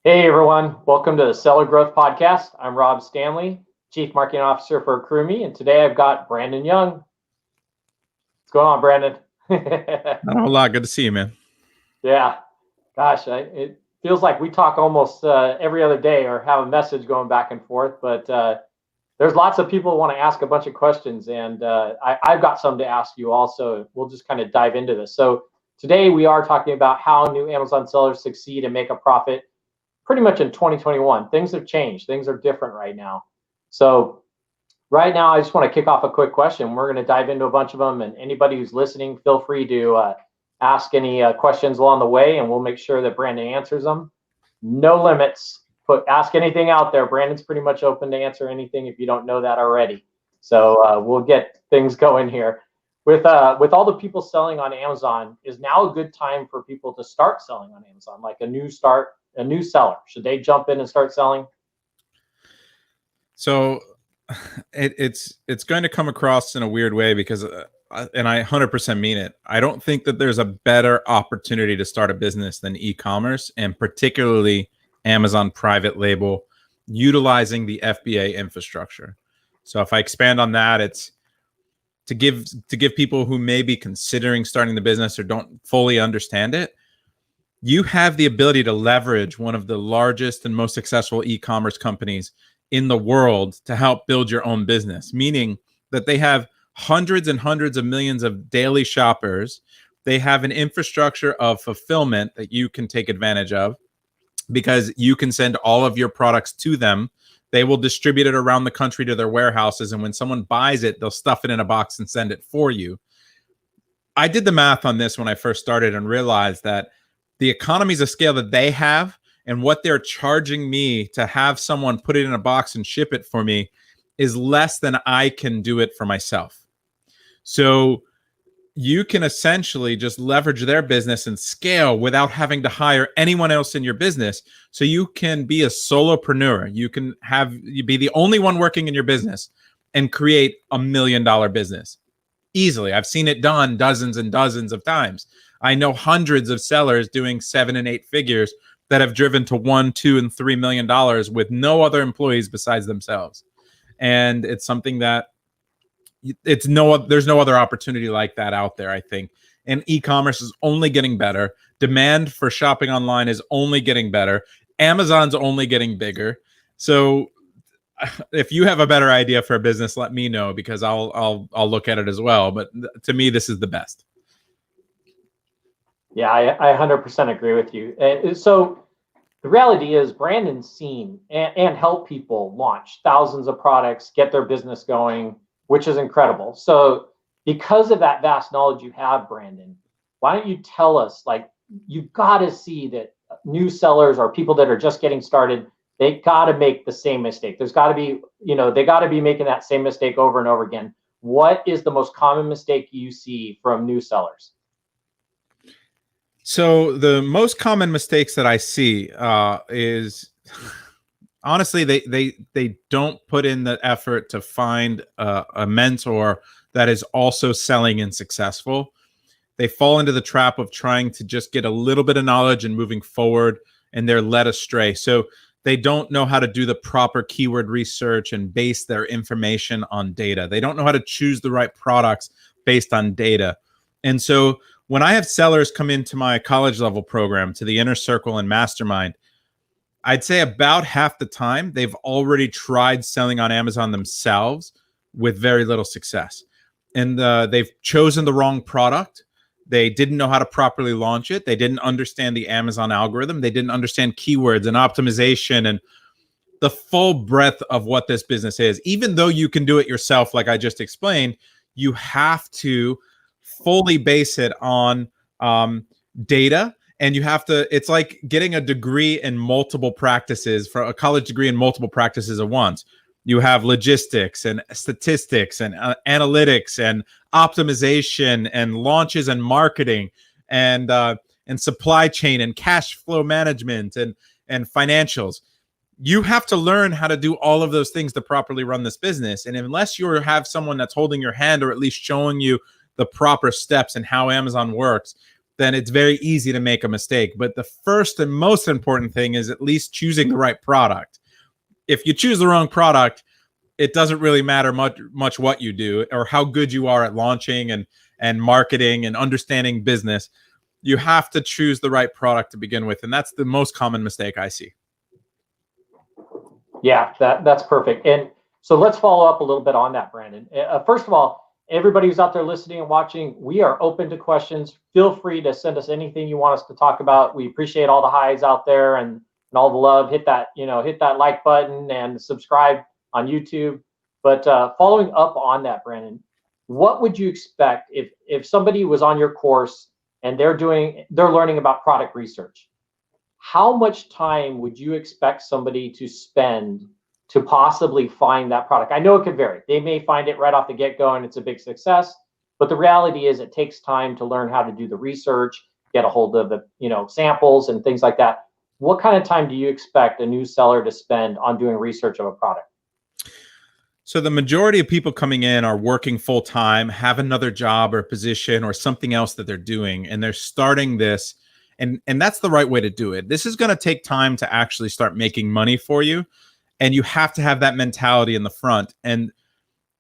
Hey everyone, welcome to the Seller Growth Podcast. I'm Rob Stanley, Chief Marketing Officer for AccrueMe, and today I've got Brandon Young. What's going on, Brandon? Not a whole lot. Good to see you, man. Yeah, gosh, it feels like we talk almost every other day or have a message going back and forth, but there's lots of people who want to ask a bunch of questions, and I've got some to ask you also. We'll just kind of dive into this. So today we are talking about how new Amazon sellers succeed and make a profit pretty much in 2021. Things have changed. Things are different right now. So right now, I just want to kick off a quick question. We're going to dive into a bunch of them, and anybody who's listening, feel free to ask any questions along the way, and we'll make sure that Brandon answers them. No limits. Ask anything out there. Brandon's pretty much open to answer anything if you don't know that already. So we'll get things going here. With all the people selling on Amazon, is now a good time for people to start selling on Amazon, like a new seller? Should they jump in and start selling? So it's going to come across in a weird way because, and I 100% mean it, I don't think that there's a better opportunity to start a business than e-commerce, and particularly Amazon private label, utilizing the FBA infrastructure. So if I expand on that, it's to give people who may be considering starting the business or don't fully understand it, you have the ability to leverage one of the largest and most successful e-commerce companies in the world to help build your own business, meaning that they have hundreds and hundreds of millions of daily shoppers. They have an infrastructure of fulfillment that you can take advantage of because you can send all of your products to them. They will distribute it around the country to their warehouses, and when someone buys it, they'll stuff it in a box and send it for you. I did the math on this when I first started and realized that the economies of scale that they have and what they're charging me to have someone put it in a box and ship it for me is less than I can do it for myself. So you can essentially just leverage their business and scale without having to hire anyone else in your business. So you can be a solopreneur. You can be the only one working in your business and create $1 million business easily. I've seen it done dozens and dozens of times. I know hundreds of sellers doing 7 and 8 figures that have driven to $1, $2, and $3 million with no other employees besides themselves. And it's something that there's no other opportunity like that out there, I think. And e-commerce is only getting better. Demand for shopping online is only getting better. Amazon's only getting bigger. So if you have a better idea for a business, let me know, because I'll look at it as well. But to me, this is the best. Yeah, I 100% agree with you. So the reality is Brandon's seen and helped people launch thousands of products, get their business going, which is incredible. So because of that vast knowledge you have, Brandon, why don't you tell us, like, you've got to see that new sellers or people that are just getting started, they got to make the same mistake. There's got to be, they got to be making that same mistake over and over again. What is the most common mistake you see from new sellers? So the most common mistakes that I see is honestly, they don't put in the effort to find a mentor that is also selling and successful. They fall into the trap of trying to just get a little bit of knowledge and moving forward, and they're led astray. So they don't know how to do the proper keyword research and base their information on data. They don't know how to choose the right products based on data. And so when I have sellers come into my college level program, to the Inner Circle and Mastermind, I'd say about half the time they've already tried selling on Amazon themselves with very little success. And they've chosen the wrong product. They didn't know how to properly launch it. They didn't understand the Amazon algorithm. They didn't understand keywords and optimization and the full breadth of what this business is. Even though you can do it yourself, like I just explained, you have to fully base it on data. And you have to, it's like getting a degree in multiple practices, for a college degree in multiple practices at once. You have logistics and statistics and analytics and optimization and launches and marketing and supply chain and cash flow management and financials. You have to learn how to do all of those things to properly run this business. And unless you have someone that's holding your hand or at least showing you the proper steps and how Amazon works, then it's very easy to make a mistake. But the first and most important thing is at least choosing the right product. If you choose the wrong product, it doesn't really matter much what you do or how good you are at launching and marketing and understanding business. You have to choose the right product to begin with. And that's the most common mistake I see. Yeah, that's perfect. And so let's follow up a little bit on that, Brandon. First of all, everybody who's out there listening and watching, we are open to questions. Feel free to send us anything you want us to talk about. We appreciate all the highs out there and all the love. Hit that like button and subscribe on YouTube. But following up on that, Brandon, what would you expect if somebody was on your course and they're learning about product research? How much time would you expect somebody to spend to possibly find that product? I know it could vary. They may find it right off the get-go and it's a big success, but the reality is it takes time to learn how to do the research, get a hold of the samples and things like that. What kind of time do you expect a new seller to spend on doing research of a product? So the majority of people coming in are working full time, have another job or position or something else that they're doing, and they're starting this. And that's the right way to do it. This is going to take time to actually start making money for you. And you have to have that mentality in the front. And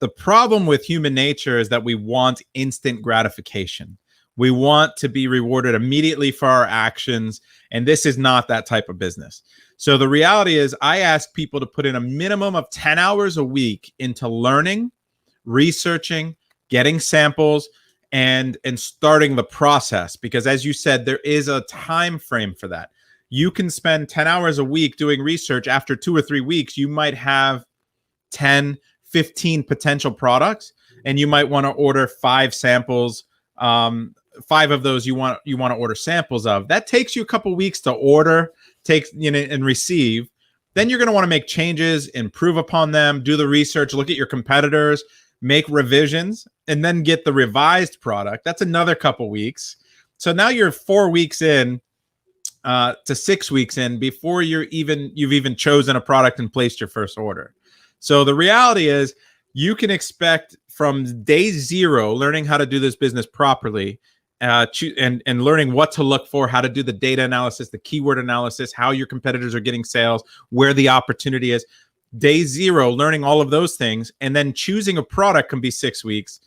the problem with human nature is that we want instant gratification. We want to be rewarded immediately for our actions. And this is not that type of business. So the reality is I ask people to put in a minimum of 10 hours a week into learning, researching, getting samples, and starting the process. Because as you said, there is a time frame for that. You can spend 10 hours a week doing research. After 2 or 3 weeks, you might have 10, 15 potential products, and you might want to order 5 samples. 5 of those you want to order samples of. That takes you a couple weeks to order, and receive. Then you're going to want to make changes, improve upon them, do the research, look at your competitors, make revisions, and then get the revised product. That's another couple weeks. So now you're 4 weeks in to 6 weeks in before you've even chosen a product and placed your first order. So the reality is you can expect from day 0 learning how to do this business properly, and learning what to look for, how to do the data analysis, the keyword analysis, how your competitors are getting sales, where the opportunity is. Day 0, learning all of those things, and then choosing a product can be 6 weeks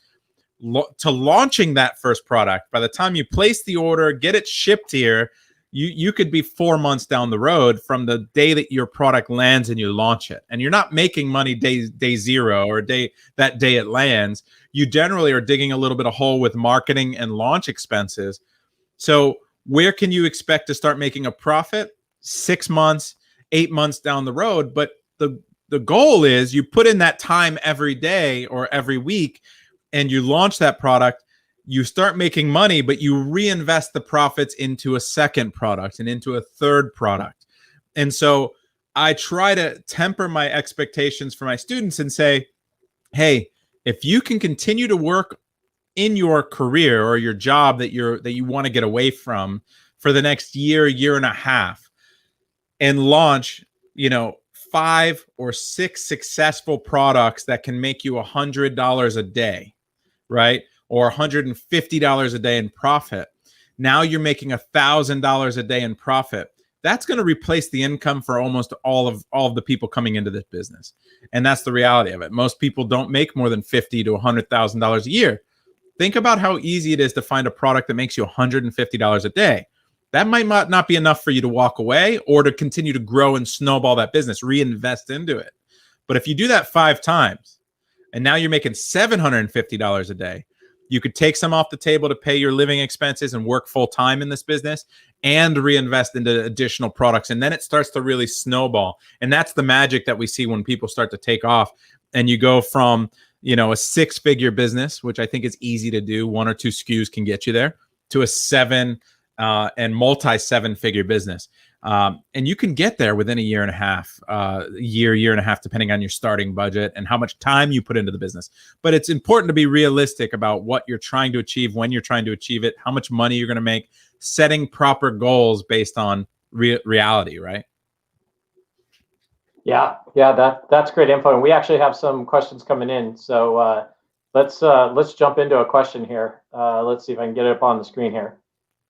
to launching that first product. By the time you place the order, get it shipped here, you could be 4 months down the road from the day that your product lands and you launch it. And you're not making money day 0 or that day it lands. You generally are digging a little bit of hole with marketing and launch expenses. So where can you expect to start making a profit? 6 months, 8 months down the road. But the goal is you put in that time every day or every week and you launch that product, you start making money, but you reinvest the profits into a second product and into a third product. And so I try to temper my expectations for my students and say, hey, if you can continue to work in your career or your job that you want to get away from for the next year and a half, and launch, 5 or 6 successful products that can make you $100 a day, right? Or $150 a day in profit. Now you're making $1,000 a day in profit. That's going to replace the income for almost all of the people coming into this business. And that's the reality of it. Most people don't make more than $50,000 to $100,000 a year. Think about how easy it is to find a product that makes you $150 a day. That might not be enough for you to walk away or to continue to grow and snowball that business, reinvest into it. But if you do that 5 times, and now you're making $750 a day, you could take some off the table to pay your living expenses and work full time in this business and reinvest into additional products. And then it starts to really snowball. And that's the magic that we see when people start to take off and you go from, a 6-figure business, which I think is easy to do. 1 or 2 SKUs can get you there, to a 7 and multi-7-figure business. And you can get there within a year and a half, year and a half, depending on your starting budget and how much time you put into the business. But it's important to be realistic about what you're trying to achieve, when you're trying to achieve it, how much money you're going to make, setting proper goals based on reality, right? Yeah, that's great info. And we actually have some questions coming in. So let's jump into a question here. Let's see if I can get it up on the screen here.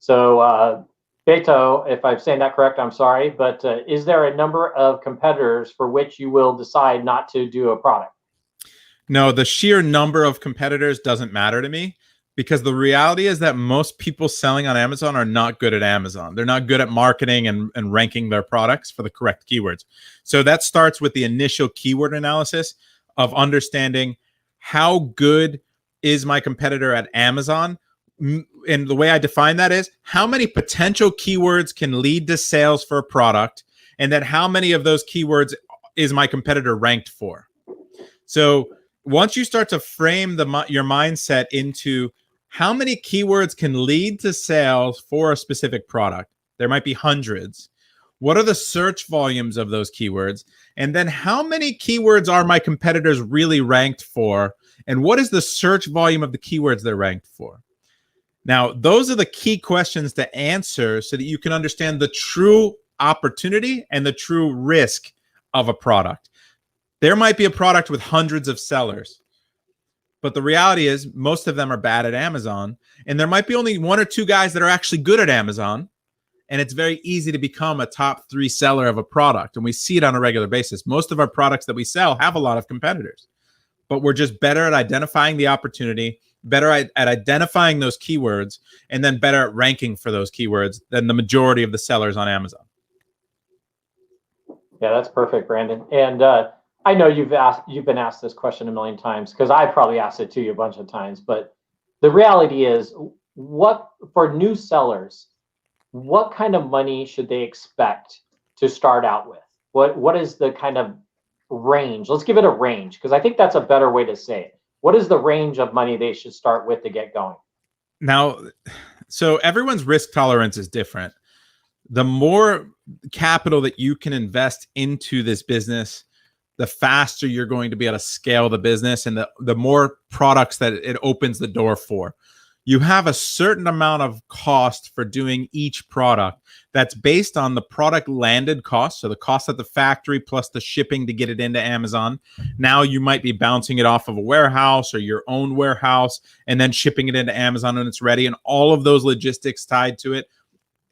So, Beto, if I'm saying that correct, I'm sorry, but is there a number of competitors for which you will decide not to do a product? No, the sheer number of competitors doesn't matter to me, because the reality is that most people selling on Amazon are not good at Amazon. They're not good at marketing and ranking their products for the correct keywords. So that starts with the initial keyword analysis of understanding how good is my competitor at Amazon. And the way I define that is how many potential keywords can lead to sales for a product, and then how many of those keywords is my competitor ranked for. So once you start to frame your mindset into how many keywords can lead to sales for a specific product, there might be hundreds. What are the search volumes of those keywords? And then how many keywords are my competitors really ranked for? And what is the search volume of the keywords they're ranked for? Now, those are the key questions to answer so that you can understand the true opportunity and the true risk of a product. There might be a product with hundreds of sellers, but the reality is most of them are bad at Amazon. And there might be only one or two guys that are actually good at Amazon. And it's very easy to become a top 3 seller of a product. And we see it on a regular basis. Most of our products that we sell have a lot of competitors, but we're just better at identifying the opportunity, better at identifying those keywords, and then better at ranking for those keywords than the majority of the sellers on Amazon. Yeah, that's perfect, Brandon. And I know you've been asked this question a million times, because I probably asked it to you a bunch of times. But the reality is, for new sellers, what kind of money should they expect to start out with? What is the kind of range? Let's give it a range, because I think that's a better way to say it. What is the range of money they should start with to get going? Now, so everyone's risk tolerance is different. The more capital that you can invest into this business, the faster you're going to be able to scale the business, and the more products that it opens the door for. You have a certain amount of cost for doing each product that's based on the product landed cost. So the cost at the factory plus the shipping to get it into Amazon. Now you might be bouncing it off of a warehouse or your own warehouse and then shipping it into Amazon when it's ready. And all of those logistics tied to it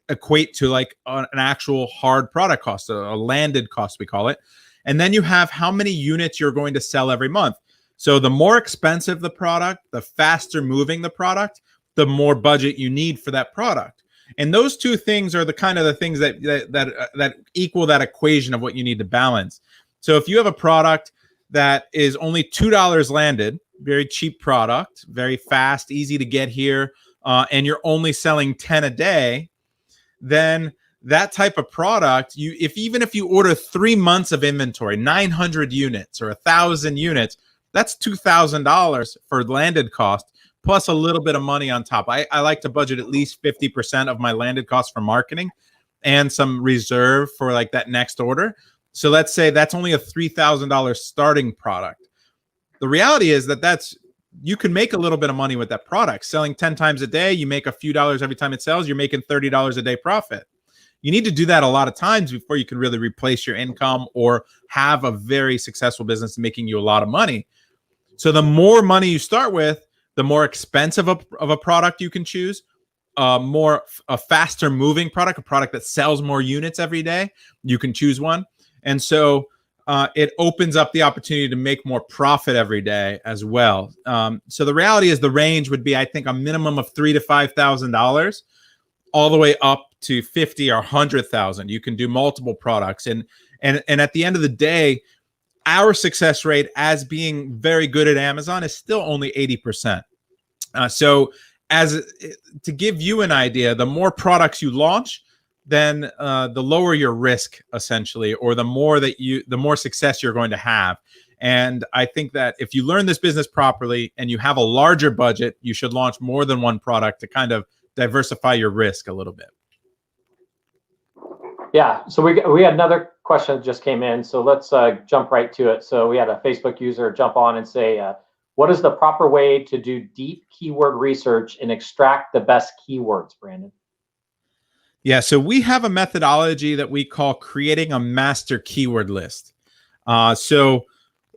equate to like an actual hard product cost, a landed cost, we call it. And then you have how many units you're going to sell every month. So the more expensive the product, the faster moving the product, the more budget you need for that product. And those two things are the kind of the things that equal that equation of what you need to balance. So if you have a product that is only $2 landed, very cheap product, very fast, easy to get here, and you're only selling 10 a day, then that type of product, even if you order 3 months of inventory, 900 units or 1,000 units, that's $2,000 for landed cost, plus a little bit of money on top. I like to budget at least 50% of my landed cost for marketing and some reserve for like that next order. So let's say that's only a $3,000 starting product. The reality is that you can make a little bit of money with that product. Selling 10 times a day, you make a few dollars every time it sells, you're making $30 a day profit. You need to do that a lot of times before you can really replace your income or have a very successful business making you a lot of money. So the more money you start with, the more expensive of a product you can choose, a faster moving product, a product that sells more units every day, you can choose one. And so it opens up the opportunity to make more profit every day as well. So the reality is the range would be, I think, a minimum of $3,000 to $5,000, all the way up to 50 or 100,000. You can do multiple products. And at the end of the day, our success rate as being very good at Amazon is still only 80%. So to give you an idea, the more products you launch, then the lower your risk, essentially, or the more success you're going to have. And I think that if you learn this business properly and you have a larger budget, you should launch more than one product to kind of diversify your risk a little bit. Yeah, so we had another question that just came in, so let's jump right to it. So we had a Facebook user jump on and say, what is the proper way to do deep keyword research and extract the best keywords, Brandon? Yeah, so we have a methodology that we call creating a master keyword list. So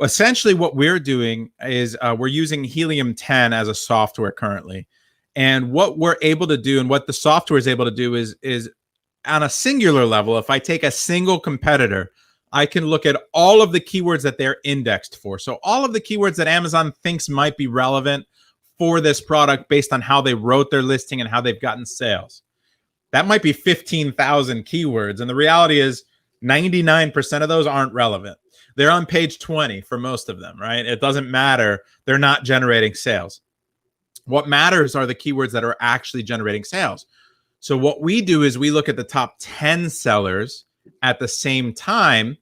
essentially what we're doing is we're using Helium 10 as a software currently. And what we're able to do and what the software is able to do is on a singular level, if I take a single competitor, I can look at all of the keywords that they're indexed for. So all of the keywords that Amazon thinks might be relevant for this product based on how they wrote their listing and how they've gotten sales. That might be 15,000 keywords. And the reality is 99% of those aren't relevant. They're on page 20 for most of them, right? It doesn't matter. They're not generating sales. What matters are the keywords that are actually generating sales. So what we do is we look at the top 10 sellers at the same time,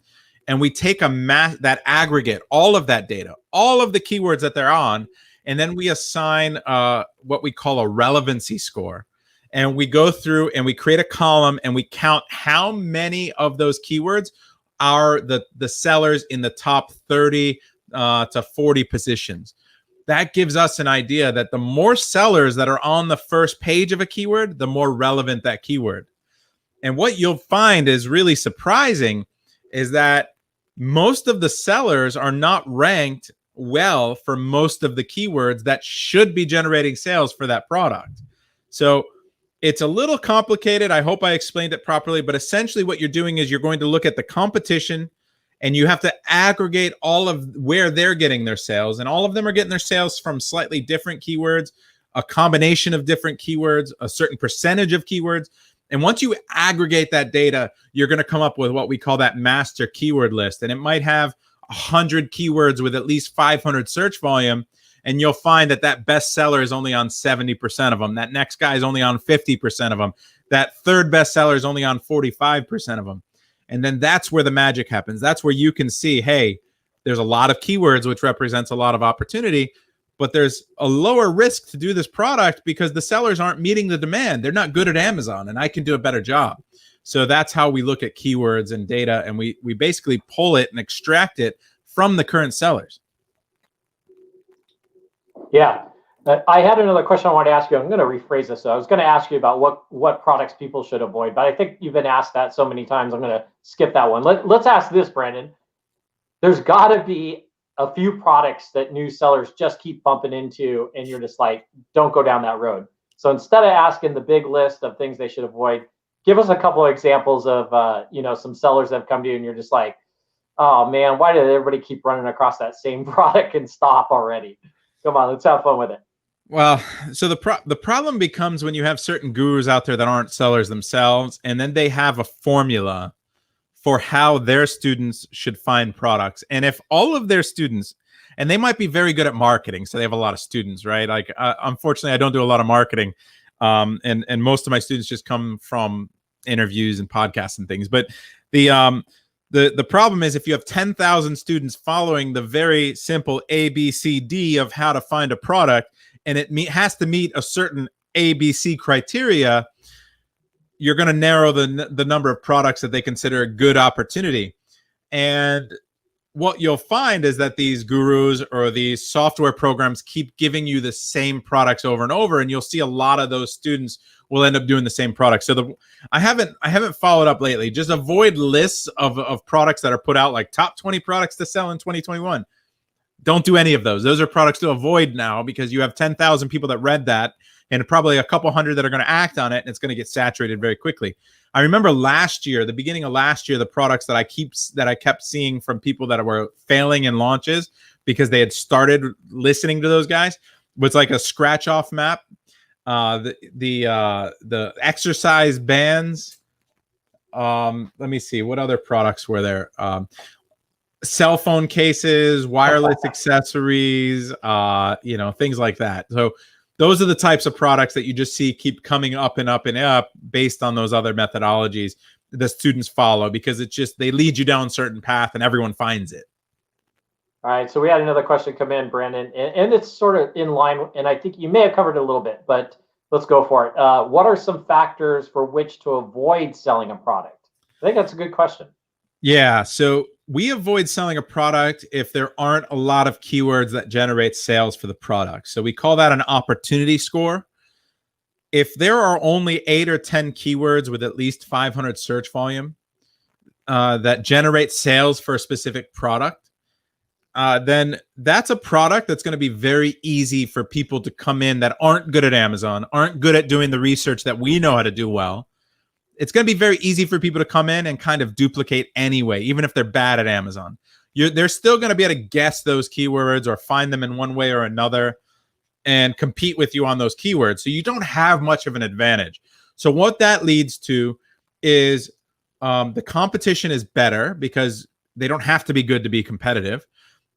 and we take that aggregate, all of that data, all of the keywords that they're on, and then we assign what we call a relevancy score. And we go through and we create a column and we count how many of those keywords are the sellers in the top 30 to 40 positions. That gives us an idea that the more sellers that are on the first page of a keyword, the more relevant that keyword. And what you'll find is really surprising is that most of the sellers are not ranked well for most of the keywords that should be generating sales for that product. So it's a little complicated. I hope I explained it properly, but essentially what you're doing is you're going to look at the competition and you have to aggregate all of where they're getting their sales. And all of them are getting their sales from slightly different keywords, a combination of different keywords, a certain percentage of keywords. And once you aggregate that data, you're going to come up with what we call that master keyword list. And it might have 100 keywords with at least 500 search volume. And you'll find that that bestseller is only on 70% of them. That next guy is only on 50% of them. That third bestseller is only on 45% of them. And then that's where the magic happens. That's where you can see, hey, there's a lot of keywords, which represents a lot of opportunity, but there's a lower risk to do this product because the sellers aren't meeting the demand. They're not good at Amazon, and I can do a better job. So that's how we look at keywords and data, and we basically pull it and extract it from the current sellers. Yeah. I had another question I wanted to ask you. I'm going to rephrase this. So I was going to ask you about what products people should avoid, but I think you've been asked that so many times. I'm going to skip that one. Let's ask this, Brandon. There's got to be a few products that new sellers just keep bumping into, and you're just like, don't go down that road. So instead of asking the big list of things they should avoid, give us a couple of examples of some sellers that have come to you, and you're just like, oh man, why did everybody keep running across that same product and stop already? Come on, let's have fun with it. Well, so the problem becomes when you have certain gurus out there that aren't sellers themselves, and then they have a formula for how their students should find products. And if all of their students, and they might be very good at marketing, so they have a lot of students, right? Like, unfortunately, I don't do a lot of marketing, and most of my students just come from interviews and podcasts and things. But the problem is if you have 10,000 students following the very simple ABCD of how to find a product, and it has to meet a certain ABC criteria, you're going to narrow the number of products that they consider a good opportunity. And what you'll find is that these gurus or these software programs keep giving you the same products over and over, and you'll see a lot of those students will end up doing the same product. So I haven't followed up lately. Just avoid lists of products that are put out like top 20 products to sell in 2021. Don't do any of those. Those are products to avoid now because you have 10,000 people that read that and probably a couple hundred that are going to act on it, and it's going to get saturated very quickly. I remember last year, the beginning of last year, the products that I kept seeing from people that were failing in launches because they had started listening to those guys was like a scratch off map, the exercise bands. Let me see, what other products were there? Cell phone cases, wireless accessories, things like that. So those are the types of products that you just see keep coming up and up and up based on those other methodologies the students follow, because it's just, they lead you down a certain path and everyone finds it. All right. So we had another question come in, Brandon, and it's sort of in line, and I think you may have covered it a little bit, but let's go for it. What are some factors for which to avoid selling a product? I think that's a good question. Yeah. So we avoid selling a product if there aren't a lot of keywords that generate sales for the product. So we call that an opportunity score. If there are only 8 or 10 keywords with at least 500 search volume that generate sales for a specific product, then that's a product that's going to be very easy for people to come in that aren't good at Amazon, aren't good at doing the research that we know how to do well. It's going to be very easy for people to come in and kind of duplicate anyway, even if they're bad at Amazon. They're still going to be able to guess those keywords or find them in one way or another and compete with you on those keywords. So you don't have much of an advantage. So what that leads to is the competition is better because they don't have to be good to be competitive.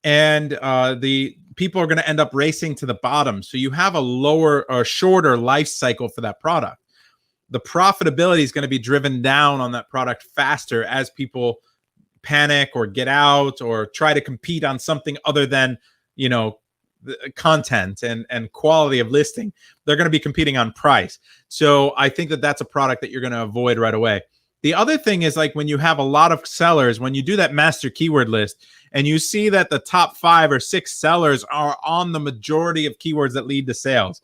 And the people are going to end up racing to the bottom. So you have a lower or shorter life cycle for that product. The profitability is going to be driven down on that product faster as people panic or get out or try to compete on something other than, you know, content and quality of listing. They're going to be competing on price. So I think that that's a product that you're going to avoid right away. The other thing is, like, when you have a lot of sellers, when you do that master keyword list and you see that the top 5 or 6 sellers are on the majority of keywords that lead to sales,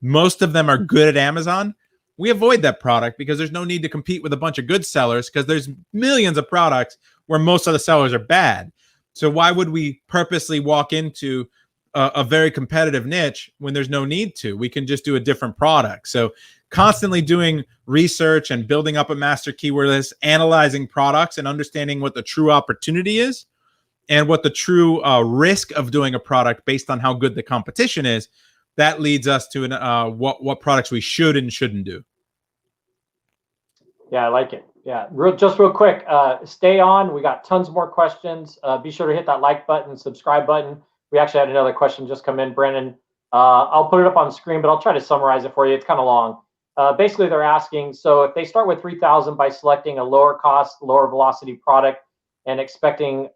most of them are good at Amazon. We avoid that product because there's no need to compete with a bunch of good sellers because there's millions of products where most of the sellers are bad. So why would we purposely walk into a very competitive niche when there's no need to? We can just do a different product. So constantly doing research and building up a master keyword list, analyzing products and understanding what the true opportunity is and what the true risk of doing a product based on how good the competition is. That leads us to what products we should and shouldn't do. Yeah, I like it. Yeah, just real quick, stay on. We got tons more questions. Be sure to hit that like button, subscribe button. We actually had another question just come in, Brennan. I'll put it up on the screen, but I'll try to summarize it for you. It's kind of long. Basically, they're asking, so if they start with 3,000 by selecting a lower cost, lower velocity product and expecting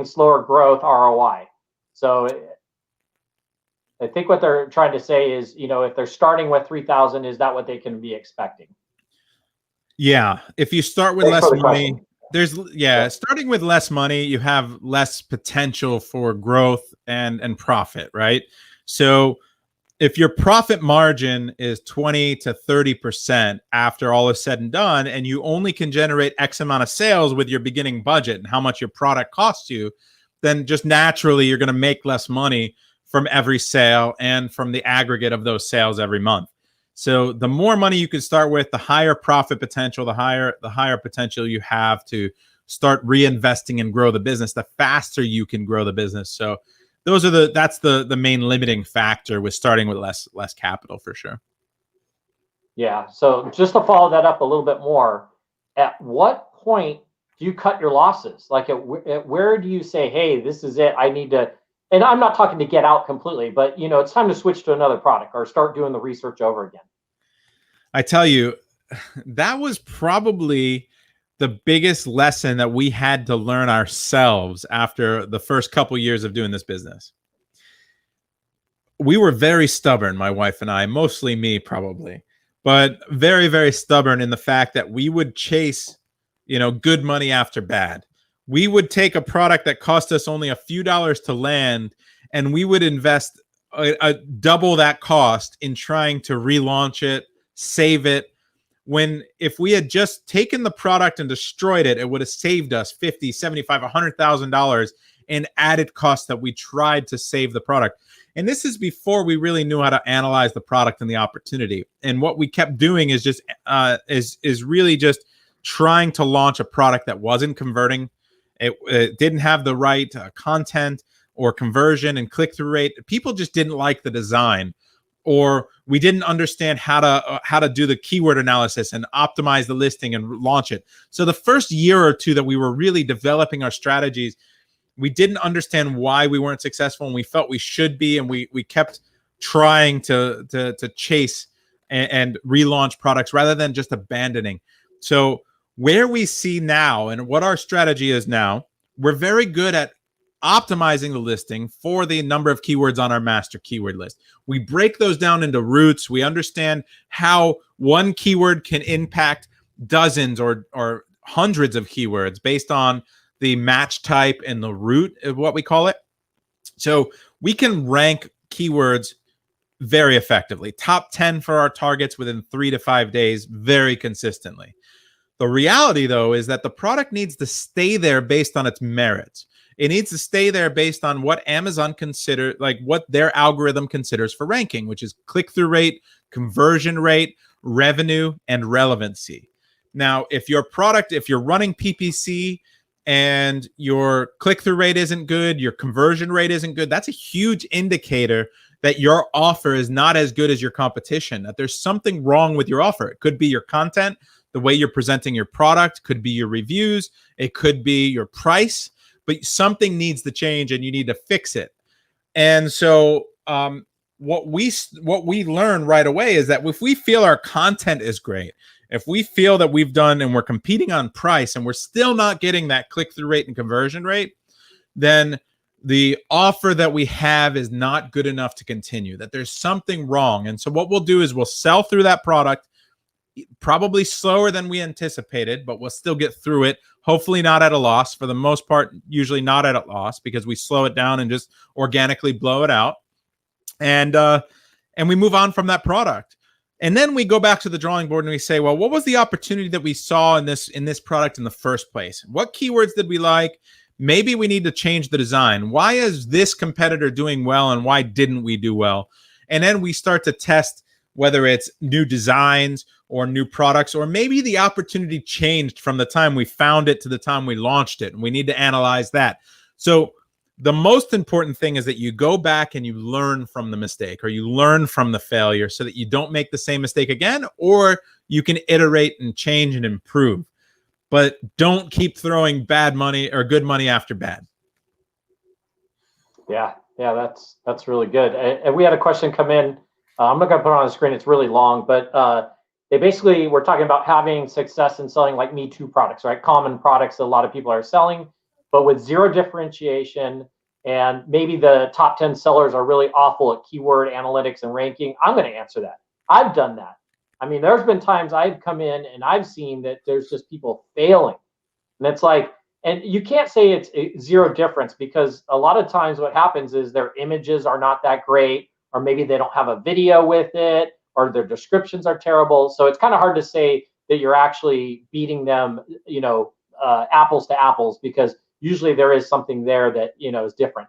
slower growth ROI. So I think what they're trying to say is, you know, if they're starting with 3,000, is that what they can be expecting? Yeah. If you start with less money, starting with less money, you have less potential for growth and profit, right? So if your profit margin is 20 to 30% after all is said and done, and you only can generate X amount of sales with your beginning budget and how much your product costs you, then just naturally you're going to make less money from every sale and from the aggregate of those sales every month. So the more money you can start with, the higher profit potential, the higher potential you have to start reinvesting and grow the business, the faster you can grow the business. So that's the main limiting factor with starting with less capital, for sure. Yeah. So just to follow that up a little bit more, at what point do you cut your losses? Like where do you say, hey, this is it, I need to, and I'm not talking to get out completely, but you know, it's time to switch to another product or start doing the research over again? I tell you, that was probably the biggest lesson that we had to learn ourselves after the first couple years of doing this business. We were very stubborn, my wife and I, mostly me probably, but very, very stubborn in the fact that we would chase, you know, good money after bad. We would take a product that cost us only a few dollars to land, and we would invest a double that cost in trying to relaunch it, save it. When if we had just taken the product and destroyed it, it would have saved us $50, $75, $100,000 in added costs that we tried to save the product. And this is before we really knew how to analyze the product and the opportunity. And what we kept doing is just is really just trying to launch a product that wasn't converting. It didn't have the right content or conversion and click-through rate. People just didn't like the design, or we didn't understand how to do the keyword analysis and optimize the listing and launch it. So the first year or two that we were really developing our strategies, we didn't understand why we weren't successful, and we felt we should be, and we kept trying to chase and relaunch products rather than just abandoning. So where we see now and what our strategy is now, we're very good at optimizing the listing for the number of keywords on our master keyword list. We break those down into routes. We understand how one keyword can impact dozens or hundreds of keywords based on the match type and the route of what we call it. So we can rank keywords very effectively. Top 10 for our targets within 3 to 5 days, very consistently. The reality, though, is that the product needs to stay there based on its merits. It needs to stay there based on what Amazon consider, like what their algorithm considers for ranking, which is click-through rate, conversion rate, revenue, and relevancy. Now, if you're running PPC and your click-through rate isn't good, your conversion rate isn't good, that's a huge indicator that your offer is not as good as your competition, that there's something wrong with your offer. It could be your content, the way you're presenting your product, could be your reviews, it could be your price, but something needs to change and you need to fix it. And so what we learn right away is that if we feel our content is great, if we feel that we've done and we're competing on price and we're still not getting that click-through rate and conversion rate, then the offer that we have is not good enough to continue, that there's something wrong. And so what we'll do is we'll sell through that product, probably slower than we anticipated, but we'll still get through it. Hopefully not at a loss. For the most part, usually not at a loss, because we slow it down and just organically blow it out. And we move on from that product. And then we go back to the drawing board and we say, well, what was the opportunity that we saw in this product in the first place? What keywords did we like? Maybe we need to change the design. Why is this competitor doing well and why didn't we do well? And then we start to test whether it's new designs or new products, or maybe the opportunity changed from the time we found it to the time we launched it. And we need to analyze that. So the most important thing is that you go back and you learn from the mistake, or you learn from the failure, so that you don't make the same mistake again, or you can iterate and change and improve. But don't keep throwing bad money or good money after bad. Yeah, that's really good. And we had a question come in. I'm not going to put it on the screen. It's really long, but they basically were talking about having success in selling like Me Too products, right? Common products that a lot of people are selling, but with zero differentiation, and maybe the top 10 sellers are really awful at keyword analytics and ranking. I'm going to answer that. I've done that. I mean, there's been times I've come in and I've seen that there's just people failing. And it's like, and you can't say it's zero difference, because a lot of times what happens is their images are not that great, or maybe they don't have a video with it, or their descriptions are terrible. So it's kind of hard to say that you're actually beating them, apples to apples, because usually there is something there that, is different.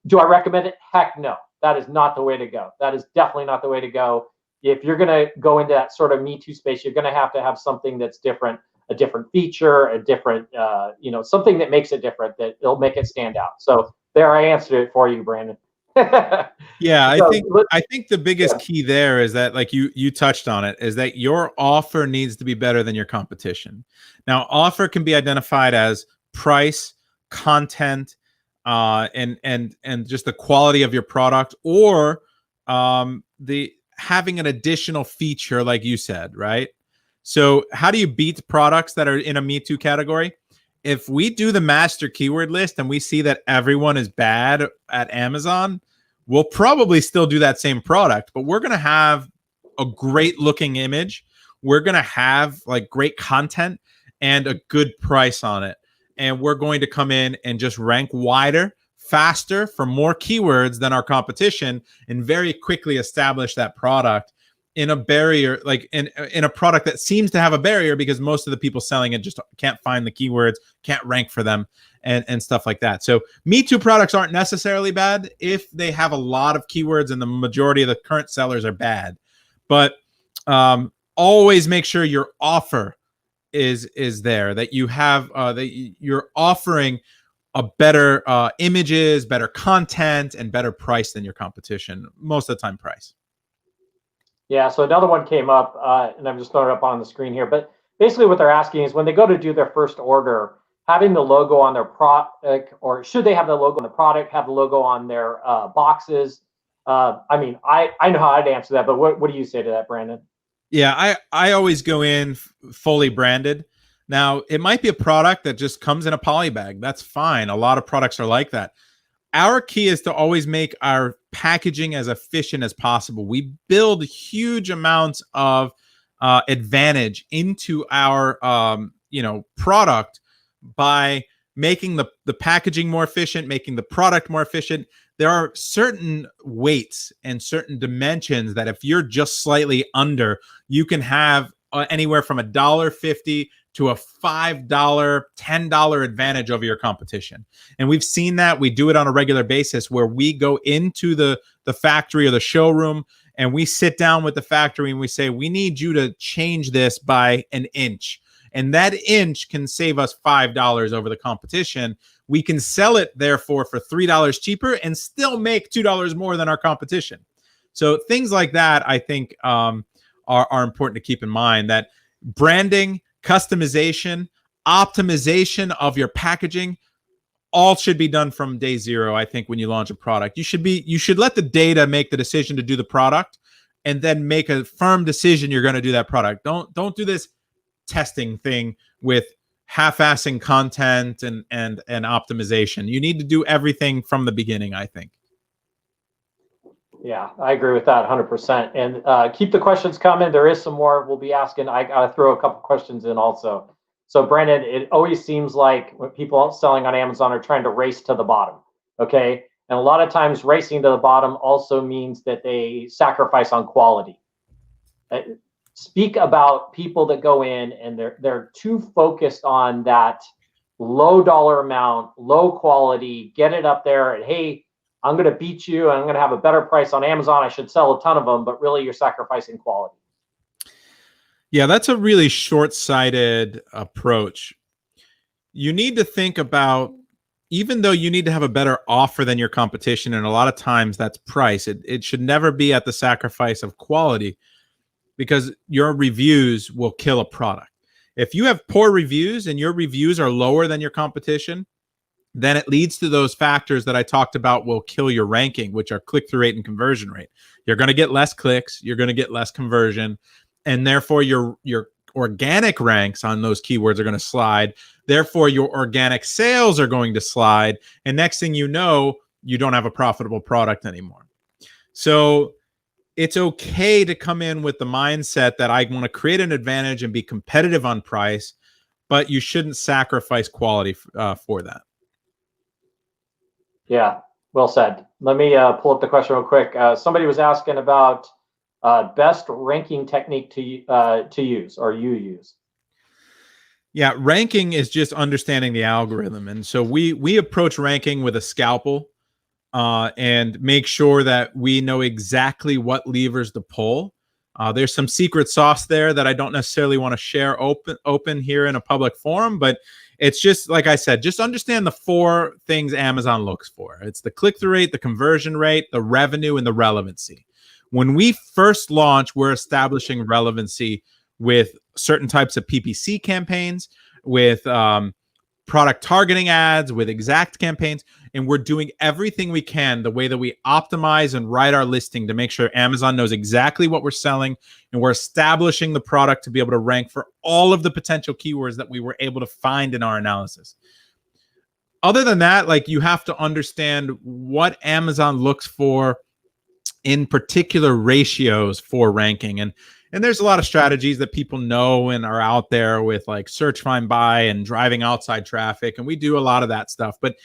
Do I recommend it? Heck no. That is not the way to go. That is definitely not the way to go. If you're going to go into that sort of Me Too space, you're going to have something that's different, a different feature, a different, something that makes it different, that it'll make it stand out. So there, I answered it for you, Brandon. Yeah, I think the biggest key there is that, like you touched on it, is that your offer needs to be better than your competition. Now, offer can be identified as price, content, and just the quality of your product, or the having an additional feature, like you said, right? So how do you beat products that are in a Me Too category? If we do the master keyword list and we see that everyone is bad at Amazon, we'll probably still do that same product, but we're going to have a great looking image. We're going to have like great content and a good price on it. And we're going to come in and just rank wider, faster, for more keywords than our competition, and very quickly establish that product in a barrier, like in a product that seems to have a barrier, because most of the people selling it just can't find the keywords, can't rank for them, and stuff like that. So Me Too products aren't necessarily bad if they have a lot of keywords, and the majority of the current sellers are bad. But always make sure your offer is there, that you have that you're offering a better images, better content, and better price than your competition. Most of the time, price. Yeah, so another one came up, and I'm just throwing it up on the screen here. But basically what they're asking is, when they go to do their first order, having the logo on their product, or should they have the logo on the product, have the logo on their boxes? I mean, I know how I'd answer that, but what do you say to that, Brandon? Yeah, I always go in fully branded. Now, it might be a product that just comes in a poly bag. That's fine. A lot of products are like that. Our key is to always make our packaging as efficient as possible. We build huge amounts of advantage into our product by making the packaging more efficient, making the product more efficient. There are certain weights and certain dimensions that if you're just slightly under, you can have anywhere from $1.50 to a $5, $10 advantage over your competition. And we've seen that. We do it on a regular basis where we go into the factory or the showroom and we sit down with the factory and we say, we need you to change this by an inch. And that inch can save us $5 over the competition. We can sell it, therefore, for $3 cheaper and still make $2 more than our competition. So things like that, I think, are important to keep in mind, that branding, customization, optimization of your packaging, all should be done from day zero. I think when you launch a product, you should let the data make the decision to do the product and then make a firm decision you're going to do that product. Don't do this testing thing with half-assing content and optimization. You need to do everything from the beginning, I think. Yeah, I agree with that 100%. And keep the questions coming. There is some more we'll be asking. I got to throw a couple questions in also. So Brandon, it always seems like when people selling on Amazon are trying to race to the bottom, okay? And a lot of times racing to the bottom also means that they sacrifice on quality. Speak about people that go in and they're too focused on that low dollar amount, low quality, get it up there, and hey, I'm going to beat you and I'm going to have a better price on Amazon. I should sell a ton of them, but really you're sacrificing quality. Yeah, that's a really short-sighted approach. You need to think about, even though you need to have a better offer than your competition, and a lot of times that's price, it should never be at the sacrifice of quality, because your reviews will kill a product. If you have poor reviews and your reviews are lower than your competition, then it leads to those factors that I talked about will kill your ranking, which are click-through rate and conversion rate. You're going to get less clicks, you're going to get less conversion, and therefore your organic ranks on those keywords are going to slide. Therefore, your organic sales are going to slide. And next thing you know, you don't have a profitable product anymore. So it's okay to come in with the mindset that I want to create an advantage and be competitive on price, but you shouldn't sacrifice quality for that. Yeah, well said. Let me pull up the question real quick. Somebody was asking about best ranking technique to use or you use. Yeah, ranking is just understanding the algorithm. And so we approach ranking with a scalpel and make sure that we know exactly what levers to pull. There's some secret sauce there that I don't necessarily want to share open here in a public forum, but it's just, like I said, just understand the 4 things Amazon looks for. It's the click-through rate, the conversion rate, the revenue, and the relevancy. When we first launch, we're establishing relevancy with certain types of PPC campaigns, with product targeting ads, with exact campaigns, and we're doing everything we can the way that we optimize and write our listing to make sure Amazon knows exactly what we're selling, and we're establishing the product to be able to rank for all of the potential keywords that we were able to find in our analysis. Other than that, like, you have to understand what Amazon looks for in particular ratios for ranking. And there's a lot of strategies that people know and are out there with, like search, find, buy, and driving outside traffic. And we do a lot of that stuff. But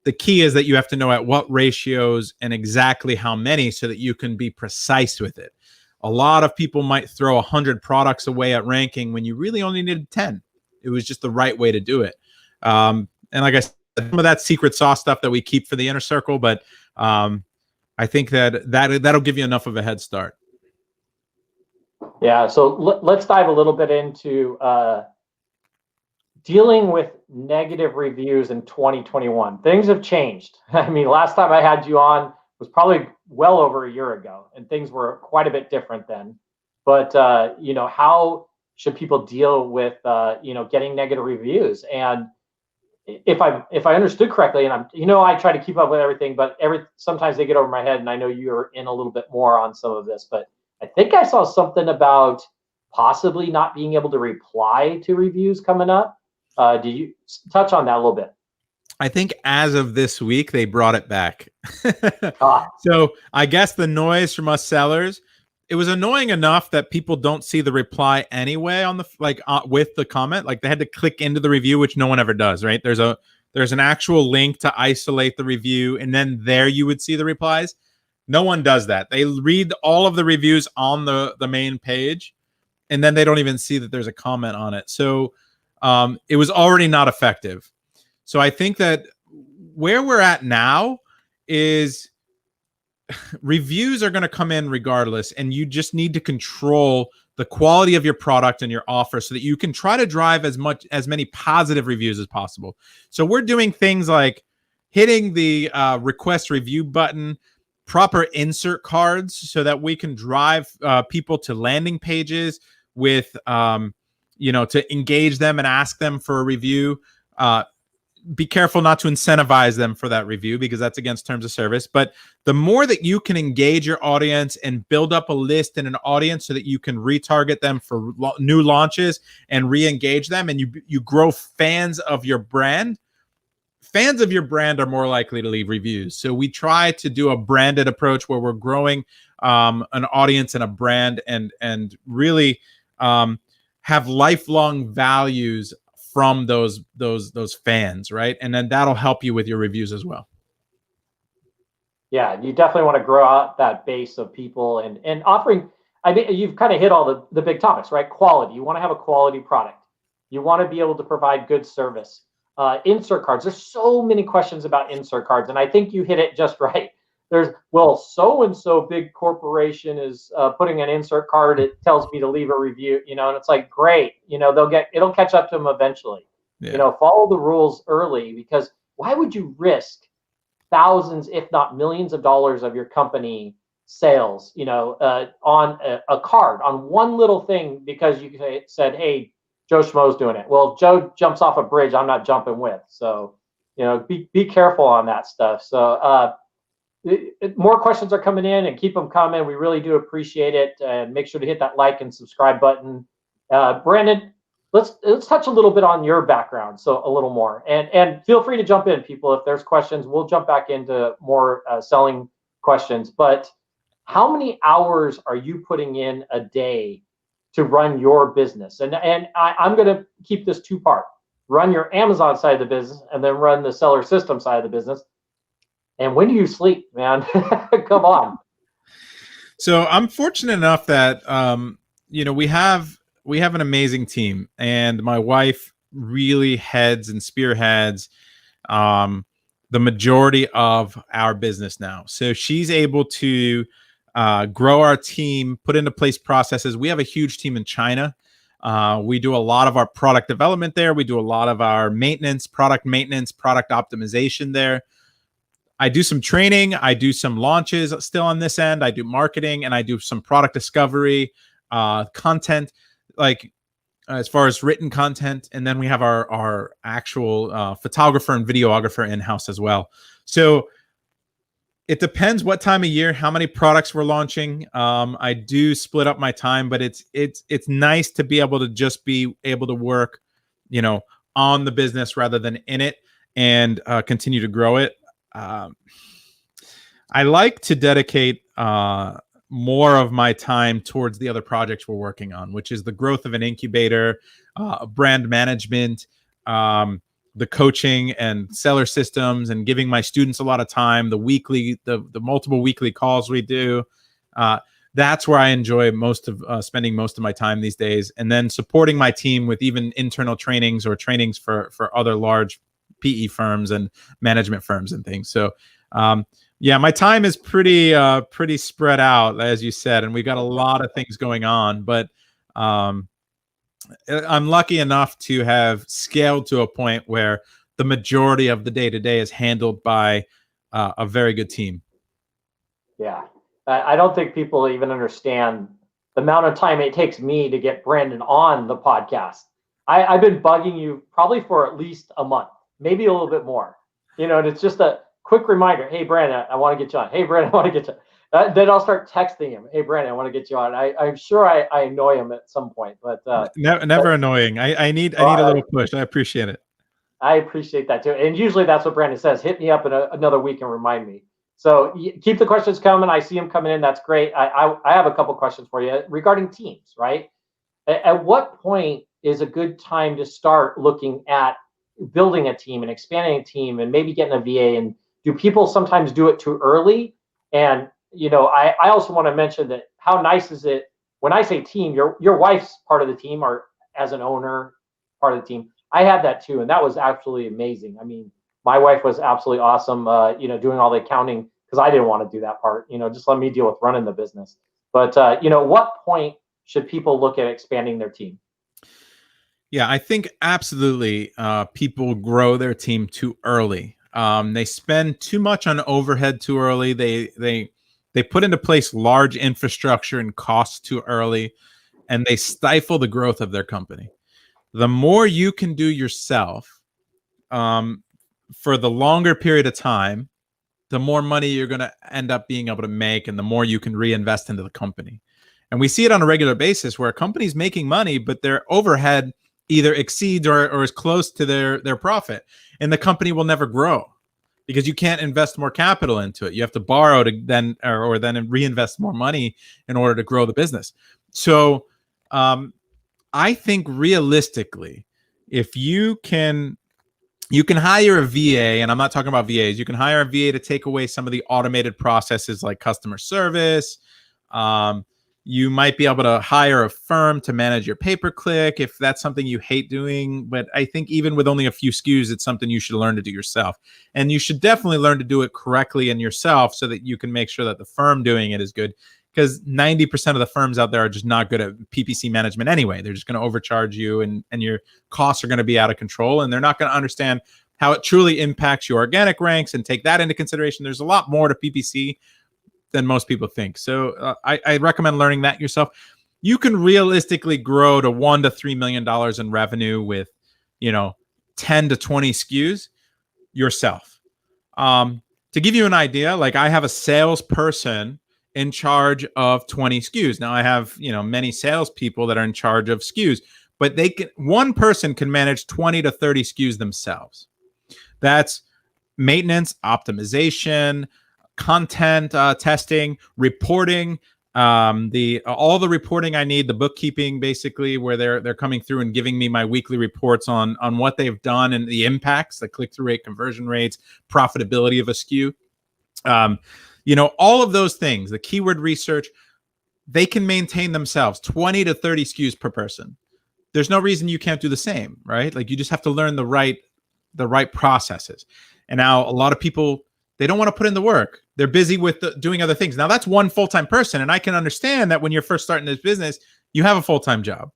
the key is that you have to know at what ratios and exactly how many so that you can be precise with it. A lot of people might throw 100 products away at ranking when you really only needed 10. It was just the right way to do it. And like I said, some of that secret sauce stuff that we keep for the inner circle, but I think that'll give you enough of a head start. Yeah, so let's dive a little bit into dealing with negative reviews in 2021. Things have changed. I mean, last time I had you on was probably well over a year ago, and things were quite a bit different then. But you know, how should people deal with you know, getting negative reviews? And if I understood correctly, and I try to keep up with everything, but sometimes they get over my head, and I know you're in a little bit more on some of this, but I think I saw something about possibly not being able to reply to reviews coming up. Did you touch on that a little bit? I think as of this week, they brought it back. So I guess the noise from us sellers, it was annoying enough that people don't see the reply anyway on the with the comment. Like, they had to click into the review, which no one ever does, right? There's an actual link to isolate the review, and then there you would see the replies. No one does that. They read all of the reviews on the main page, and then they don't even see that there's a comment on it. So it was already not effective. So I think that where we're at now is reviews are going to come in regardless, and you just need to control the quality of your product and your offer so that you can try to drive as many positive reviews as possible. So we're doing things like hitting the request review button, proper insert cards so that we can drive people to landing pages with to engage them and ask them for a review. Be careful not to incentivize them for that review because that's against terms of service. But the more that you can engage your audience and build up a list and an audience so that you can retarget them for new launches and re-engage them, and you grow fans of your brand are more likely to leave reviews. So we try to do a branded approach where we're growing an audience and a brand and really have lifelong values from those fans, right? And then that'll help you with your reviews as well. Yeah, you definitely want to grow out that base of people and offering. I think you've kind of hit all the big topics, right? Quality. You want to have a quality product. You want to be able to provide good service. Insert cards. There's so many questions about insert cards, and I think you hit it just right. So and so big corporation is putting an insert card. It tells me to leave a review, and it's like, great, it'll catch up to them eventually. Yeah. Follow the rules early, because why would you risk thousands, if not millions of dollars of your company sales, on a card, on one little thing, because you said, hey, Joe Schmo's doing it. Well, Joe jumps off a bridge, I'm not jumping with. So, be careful on that stuff. So, more questions are coming in, and keep them coming. We really do appreciate it. And make sure to hit that like and subscribe button. Brandon, let's touch a little bit on your background, so a little more, and feel free to jump in, people. If there's questions, we'll jump back into more selling questions. But how many hours are you putting in a day to run your business? And I'm going to keep this two-part: run your Amazon side of the business, and then run the seller system side of the business. And when do you sleep, man? Come on. So I'm fortunate enough that we have an amazing team, and my wife really heads and spearheads the majority of our business now. So she's able to grow our team, put into place processes. We have a huge team in China. We do a lot of our product development there. We do a lot of our product optimization there. I do some training. I do some launches still on this end. I do marketing, and I do some product discovery, content, like as far as written content. And then we have our actual photographer and videographer in-house as well. So it depends what time of year, how many products we're launching. I do split up my time, but it's nice to be able to just be able to work, on the business rather than in it, and continue to grow it. I like to dedicate more of my time towards the other projects we're working on, which is the growth of an incubator, brand management, the coaching and seller systems, and giving my students a lot of time, the multiple weekly calls we do. That's where I enjoy spending most of my time these days. And then supporting my team with even internal trainings or trainings for other large PE firms and management firms and things. So, my time is pretty spread out, as you said, and we've got a lot of things going on, but I'm lucky enough to have scaled to a point where the majority of the day-to-day is handled by a very good team. Yeah. I don't think people even understand the amount of time it takes me to get Brandon on the podcast. I've been bugging you probably for at least a month, maybe a little bit more, and it's just a quick reminder. Hey, Brandon, I want to get you on. Hey, Brandon, I want to get you on. Then I'll start texting him. Hey, Brandon, I want to get you on. I'm sure I annoy him at some point, but never annoying. I need a little push. I appreciate it. I appreciate that too. And usually that's what Brandon says. Hit me up in another week and remind me. So keep the questions coming. I see them coming in. That's great. I have a couple questions for you regarding teams, right? At what point is a good time to start looking at building a team and expanding a team and maybe getting a VA? And do people sometimes do it too early? And, I also want to mention that how nice is it when I say team, your wife's part of the team, or as an owner, part of the team. I had that too, and that was absolutely amazing. I mean, my wife was absolutely awesome, doing all the accounting, because I didn't want to do that part. Just let me deal with running the business. But what point should people look at expanding their team? Yeah, I think absolutely people grow their team too early. They spend too much on overhead too early. They put into place large infrastructure and costs too early, and they stifle the growth of their company. The more you can do yourself for the longer period of time, the more money you're going to end up being able to make, and the more you can reinvest into the company. And we see it on a regular basis where a company's making money, but their overhead either exceeds or is close to their profit, and the company will never grow because you can't invest more capital into it. You have to borrow to then or then reinvest more money in order to grow the business. So I think realistically, if you can hire a VA, and I'm not talking about VAs. You can hire a VA to take away some of the automated processes like customer service. You might be able to hire a firm to manage your pay-per-click if that's something you hate doing. But I think even with only a few SKUs, it's something you should learn to do yourself. And you should definitely learn to do it correctly and yourself so that you can make sure that the firm doing it is good. Because 90% of the firms out there are just not good at PPC management anyway. They're just going to overcharge you, and your costs are going to be out of control, and they're not going to understand how it truly impacts your organic ranks and take that into consideration. There's a lot more to PPC than most people think. So I recommend learning that yourself. You can realistically grow to $1 to $3 million in revenue with, 10 to 20 SKUs yourself. To give you an idea, like I have a salesperson in charge of 20 SKUs. Now I have, many salespeople that are in charge of SKUs, but one person can manage 20 to 30 SKUs themselves. That's maintenance, optimization, content testing, reporting, all the reporting I need, the bookkeeping, basically, where they're coming through and giving me my weekly reports on what they've done and the impacts, the click-through rate, conversion rates, profitability of a SKU. All of those things, the keyword research, they can maintain themselves, 20 to 30 SKUs per person. There's no reason you can't do the same, right? Like you just have to learn the right processes. And now a lot of people, they don't want to put in the work. They're busy with doing other things. Now that's one full-time person. And I can understand that when you're first starting this business, you have a full-time job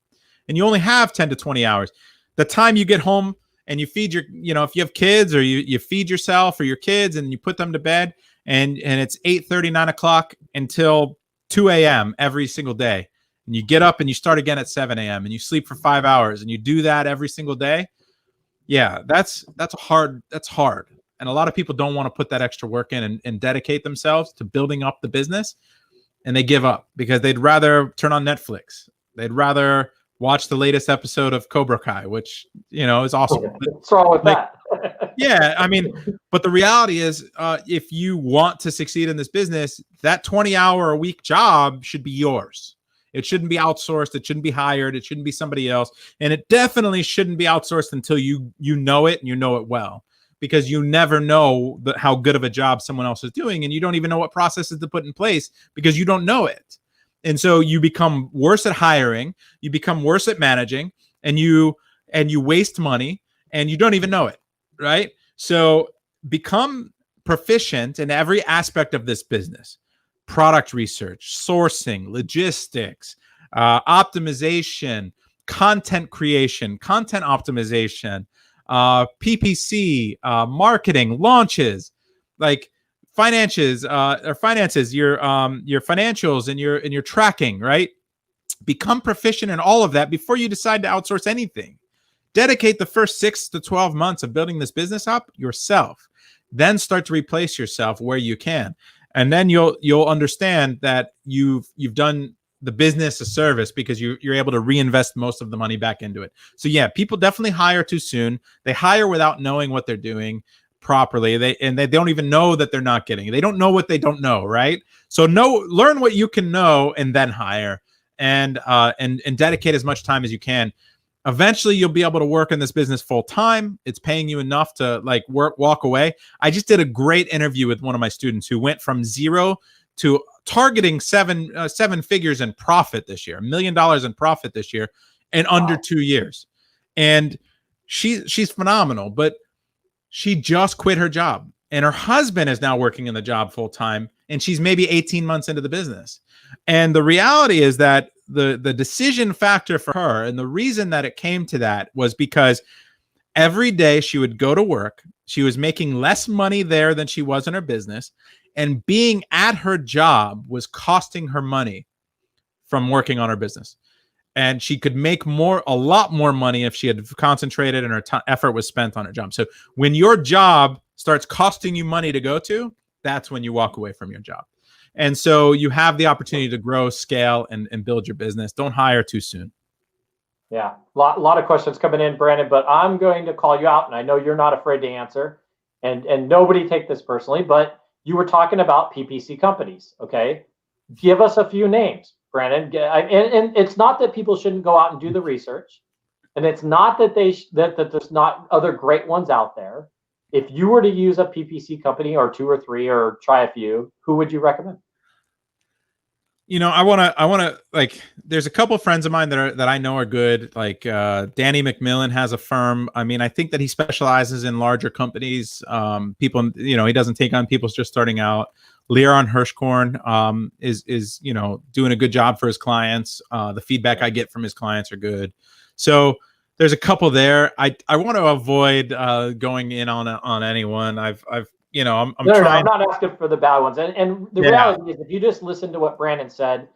and you only have 10 to 20 hours. The time you get home and you feed your, if you have kids or you feed yourself or your kids and you put them to bed and it's 8:30, 9 o'clock until 2 a.m. every single day. And you get up and you start again at 7 a.m. and you sleep for 5 hours and you do that every single day. Yeah, that's hard. That's hard. And a lot of people don't want to put that extra work in and dedicate themselves to building up the business. And they give up because they'd rather turn on Netflix. They'd rather watch the latest episode of Cobra Kai, which, is awesome. What's wrong with that? Yeah, I mean, but the reality is, if you want to succeed in this business, that 20-hour-a-week job should be yours. It shouldn't be outsourced. It shouldn't be hired. It shouldn't be somebody else. And it definitely shouldn't be outsourced until you know it and you know it well, because you never know how good of a job someone else is doing. And you don't even know what processes to put in place because you don't know it. And so you become worse at hiring, you become worse at managing, and you waste money and you don't even know it. Right? So become proficient in every aspect of this business: product research, sourcing, logistics, optimization, content creation, content optimization, PPC, marketing, launches, like finances, your financials and your tracking, right? Become proficient in all of that before you decide to outsource anything. Dedicate the first 6 to 12 months of building this business up yourself. Then start to replace yourself where you can. And then you'll understand that you've done the business a service because you're able to reinvest most of the money back into it. So yeah, people definitely hire too soon. They hire without knowing what they're doing properly. They don't even know that they're not getting it. They don't know what they don't know, right? So learn what you can know and then hire and dedicate as much time as you can. Eventually, you'll be able to work in this business full time. It's paying you enough to walk away. I just did a great interview with one of my students who went from zero to targeting seven figures in profit this year, $1 million in profit this year in under 2 years. And she's phenomenal, but she just quit her job, and her husband is now working in the job full time, and she's maybe 18 months into the business. And the reality is that the decision factor for her, and the reason that it came to that, was because every day she would go to work, she was making less money there than she was in her business, and being at her job was costing her money from working on her business. And she could make a lot more money if she had concentrated and her effort was spent on her job. So when your job starts costing you money to go to, that's when you walk away from your job. And so you have the opportunity to grow, scale, and build your business. Don't hire too soon. Yeah, a lot of questions coming in, Brandon, but I'm going to call you out, and I know you're not afraid to answer, and nobody take this personally, but you were talking about PPC companies, okay? Give us a few names, Brandon. And it's not that people shouldn't go out and do the research, and it's not that that there's not other great ones out there. If you were to use a PPC company, or 2 or 3, or try a few, who would you recommend? You know, I want to like, there's a couple of friends of mine that I know are good. Like Danny McMillan has a firm. I mean, I think that he specializes in larger companies. People, you know, he doesn't take on people just starting out. Leon Hirschkorn is, you know, doing a good job for his clients. The feedback I get from his clients are good. So there's a couple there. I want to avoid going in on anyone. I'm trying. I'm not asking for the bad ones. And the reality is, if you just listen to what Brandon said,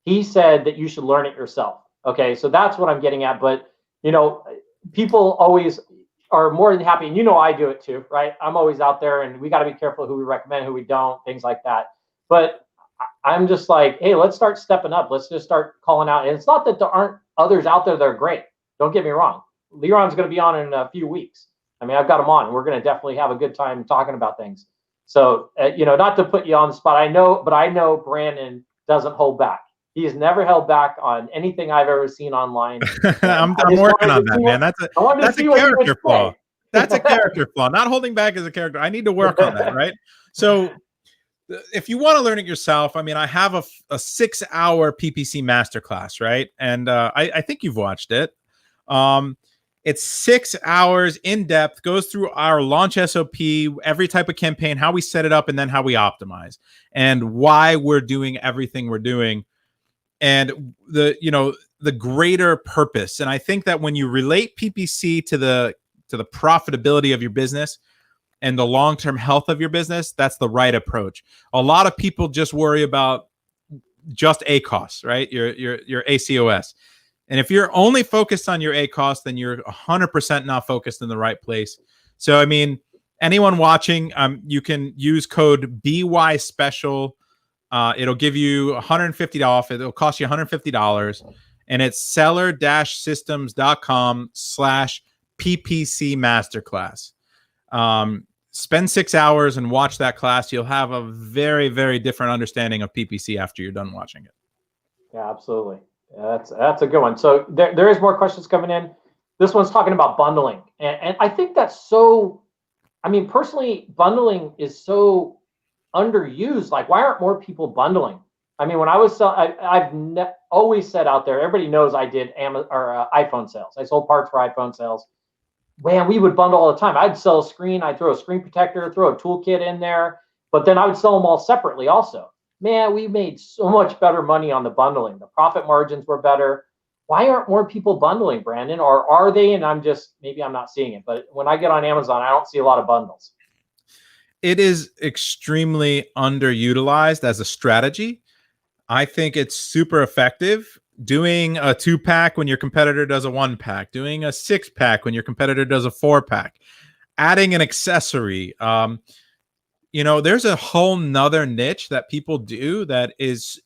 he said that you should learn it yourself. Okay, so that's what I'm getting at. But, you know, people always are more than happy, and you know I do it too, right? I'm always out there, and we got to be careful who we recommend, who we don't, things like that. But I'm just like, hey, let's start stepping up. Let's just start calling out. And it's not that there aren't others out there that are great. Don't get me wrong. Leon's going to be on in a few weeks. I mean, I've got him on, and we're going to definitely have a good time talking about things. So, you know, not to put you on the spot, I know Brandon doesn't hold back. He has never held back on anything I've ever seen online. I'm working on that, man. That's a character flaw. That's a character flaw. Not holding back is a character. I need to work on that, right? So if you want to learn it yourself, I mean, I have a 6-hour PPC masterclass, right? And I think you've watched it. It's 6 hours in depth, goes through our launch SOP, every type of campaign, how we set it up, and then how we optimize, and why we're doing everything we're doing, and the greater purpose. And I think that when you relate PPC to the profitability of your business and the long-term health of your business, that's the right approach. A lot of people just worry about just ACOS, right? Your ACOS. And if you're only focused on your ACOS, then you're 100% not focused in the right place. So, I mean, anyone watching, you can use code BY special. It'll give you $150 off. It'll cost you $150. And it's seller-systems.com/PPC masterclass. Spend 6 hours and watch that class. You'll have a very, very different understanding of PPC after you're done watching it. Yeah, absolutely. That's a good one. So there is more questions coming in. This one's talking about bundling, and I think that's so. I mean, personally, bundling is so underused. Like, why aren't more people bundling? I mean, when I was I've always said out there, everybody knows I did iPhone sales. I sold parts for iPhone sales. Man, we would bundle all the time. I'd sell a screen. I'd throw a screen protector, throw a toolkit in there, but then I would sell them all separately also. Man, we made so much better money on the bundling. The profit margins were better. Why aren't more people bundling, Brandon? Or are they? And maybe I'm not seeing it. But when I get on Amazon, I don't see a lot of bundles. It is extremely underutilized as a strategy. I think it's super effective. Doing a 2-pack when your competitor does a 1-pack. Doing a 6-pack when your competitor does a 4-pack. Adding an accessory. There's a whole nother niche that people do that is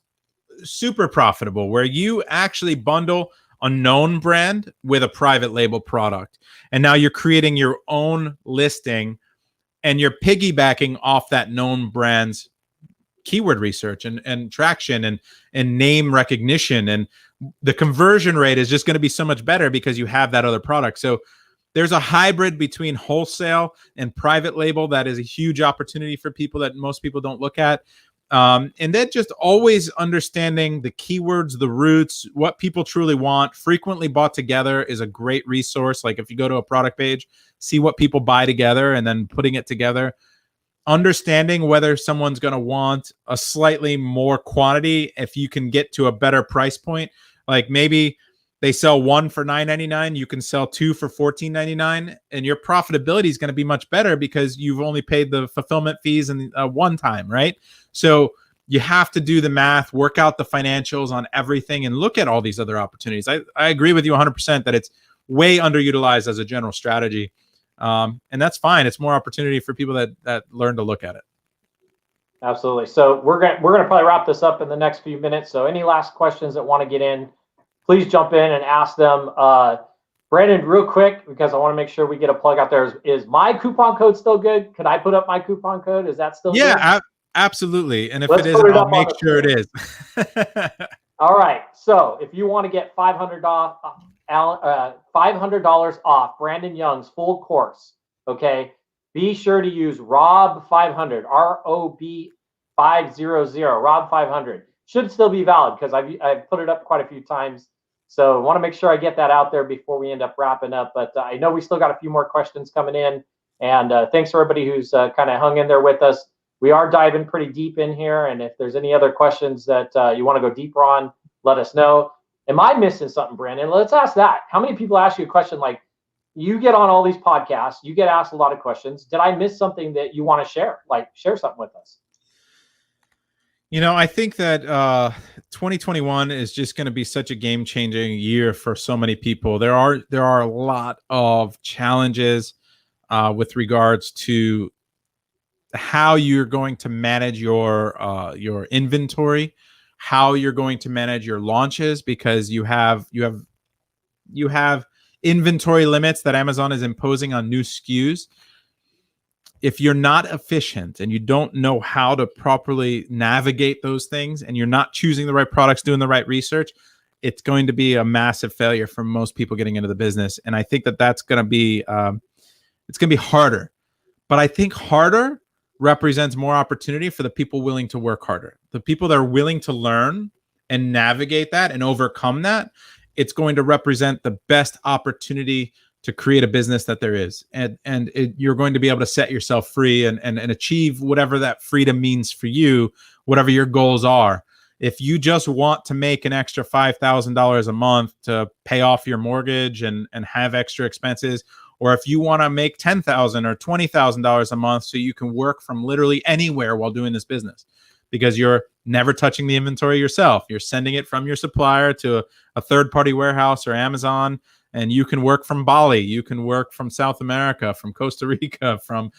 super profitable, where you actually bundle a known brand with a private label product. And now you're creating your own listing, and you're piggybacking off that known brand's keyword research and traction and name recognition. And the conversion rate is just going to be so much better because you have that other product. So there's a hybrid between wholesale and private label that is a huge opportunity for people that most people don't look at. And then just always understanding the keywords, the roots, what people truly want. Frequently bought together is a great resource. Like if you go to a product page, see what people buy together and then putting it together. Understanding whether someone's going to want a slightly more quantity if you can get to a better price point. Like maybe they sell one for $9.99, you can sell two for $14.99, and your profitability is going to be much better because you've only paid the fulfillment fees and one time, right? So you have to do the math, work out the financials on everything, and look at all these other opportunities. I agree with you 100% that it's way underutilized as a general strategy. And that's fine. It's more opportunity for people that learn to look at it. Absolutely. So we're gonna probably wrap this up in the next few minutes. So any last questions that want to get in, please jump in and ask them. Brandon, real quick, because I want to make sure we get a plug out there. Is my coupon code still good? Could I put up my coupon code? Is that still good? Absolutely. And if Let's it isn't, I'll make sure screen. it is. All right. So if you want to get $500 off Brandon Young's full course, okay, be sure to use ROB500, ROB 500, ROB 500. Should still be valid because I've put it up quite a few times. So I want to make sure I get that out there before we end up wrapping up. But I know we still got a few more questions coming in. And thanks for everybody who's kind of hung in there with us. We are diving pretty deep in here. And if there's any other questions that you want to go deeper on, let us know. Am I missing something, Brandon? Let's ask that. How many people ask you a question like, you get on all these podcasts, you get asked a lot of questions. Did I miss something that you want to share? Like, share something with us. You know, I think that 2021 is just going to be such a game-changing year for so many people. There are a lot of challenges with regards to how you're going to manage your inventory, how you're going to manage your launches, because you have inventory limits that Amazon is imposing on new SKUs. If you're not efficient and you don't know how to properly navigate those things, and you're not choosing the right products, doing the right research, it's going to be a massive failure for most people getting into the business. And I think that that's going to be it's going to be harder. But I think harder represents more opportunity for the people willing to work harder. The people that are willing to learn and navigate that and overcome that, it's going to represent the best opportunity to create a business that there is. And you're going to be able to set yourself free and achieve whatever that freedom means for you, whatever your goals are. If you just want to make an extra $5,000 a month to pay off your mortgage and have extra expenses, or if you want to make $10,000 or $20,000 a month so you can work from literally anywhere while doing this business, because you're never touching the inventory yourself. You're sending it from your supplier to a third-party warehouse or Amazon, and you can work from Bali. You can work from South America, from Costa Rica, from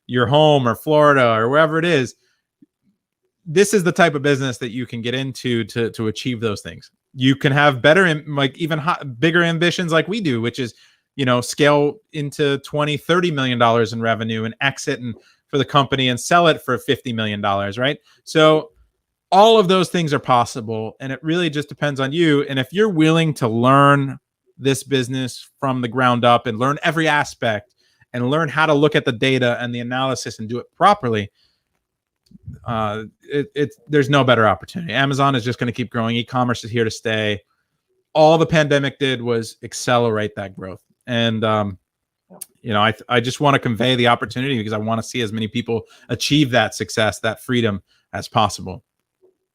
your home or Florida or wherever it is. This is the type of business that you can get into to achieve those things. You can have better, like even bigger ambitions like we do, which is, you know, scale into $20, $30 million in revenue and exit for the company and sell it for $50 million, right? So all of those things are possible, and it really just depends on you. And if you're willing to learn this business from the ground up and learn every aspect and learn how to look at the data and the analysis and do it properly, there's no better opportunity. Amazon is just going to keep growing. E-commerce is here to stay. All the pandemic did was accelerate that growth. And, you know, I just want to convey the opportunity because I want to see as many people achieve that success, that freedom as possible.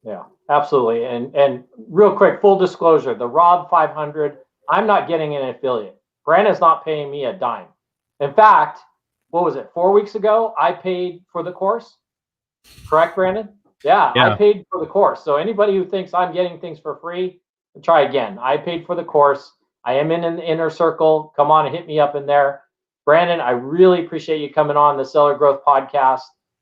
Yeah, absolutely. And real quick, full disclosure, the ROB 500, I'm not getting an affiliate. Brandon's not paying me a dime. In fact, what was it, 4 weeks ago, I paid for the course. Correct, Brandon? Yeah, I paid for the course. So anybody who thinks I'm getting things for free, try again. I paid for the course. I am in an inner circle. Come on and hit me up in there. Brandon, I really appreciate you coming on the Seller Growth Podcast.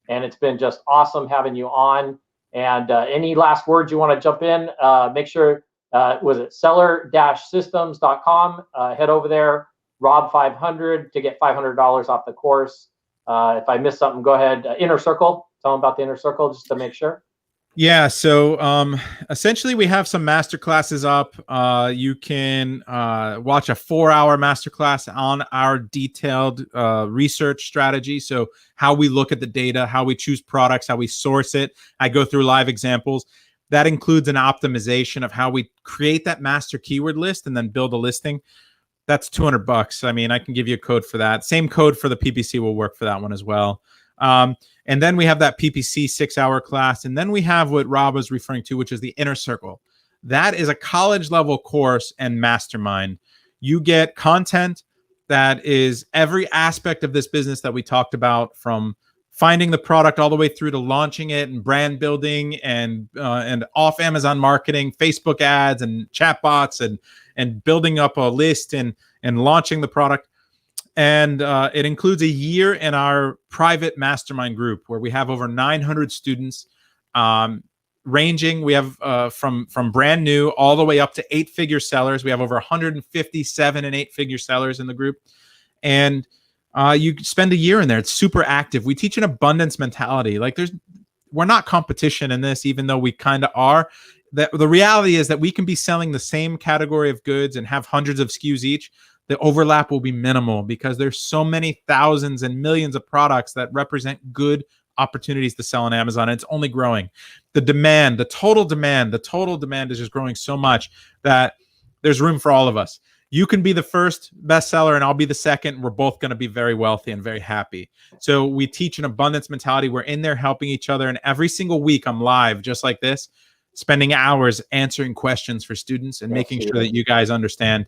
And it's been just awesome having you on. And any last words you want to jump in, make sure, was it seller-systems.com? Head over there, ROB 500 to get $500 off the course. If I missed something, go ahead. Inner Circle. Tell them about the Inner Circle just to make sure. Yeah, so essentially we have some master classes up. You can watch a 4-hour masterclass on our detailed research strategy. So how we look at the data, how we choose products, how we source it. I go through live examples. That includes an optimization of how we create that master keyword list and then build a listing. That's $200. I mean, I can give you a code for that. Same code for the PPC will work for that one as well. And then we have that PPC 6-hour class. And then we have what Rob was referring to, which is the Inner Circle. That is a college level course and mastermind. You get content that is every aspect of this business that we talked about, from finding the product all the way through to launching it and brand building and off Amazon marketing, Facebook ads and chatbots and building up a list and launching the product. And it includes a year in our private mastermind group where we have over 900 students, ranging. We have from brand new all the way up to 8-figure sellers. We have over 157 and 8-figure sellers in the group, and you spend a year in there. It's super active. We teach an abundance mentality. Like we're not competition in this, even though we kind of are. The reality is that we can be selling the same category of goods and have hundreds of SKUs each. The overlap will be minimal because there's so many thousands and millions of products that represent good opportunities to sell on Amazon. And it's only growing. The total demand is just growing so much that there's room for all of us. You can be the first bestseller and I'll be the second. We're both going to be very wealthy and very happy. So we teach an abundance mentality. We're in there helping each other. And every single week I'm live just like this, spending hours answering questions for students and making sure that you guys understand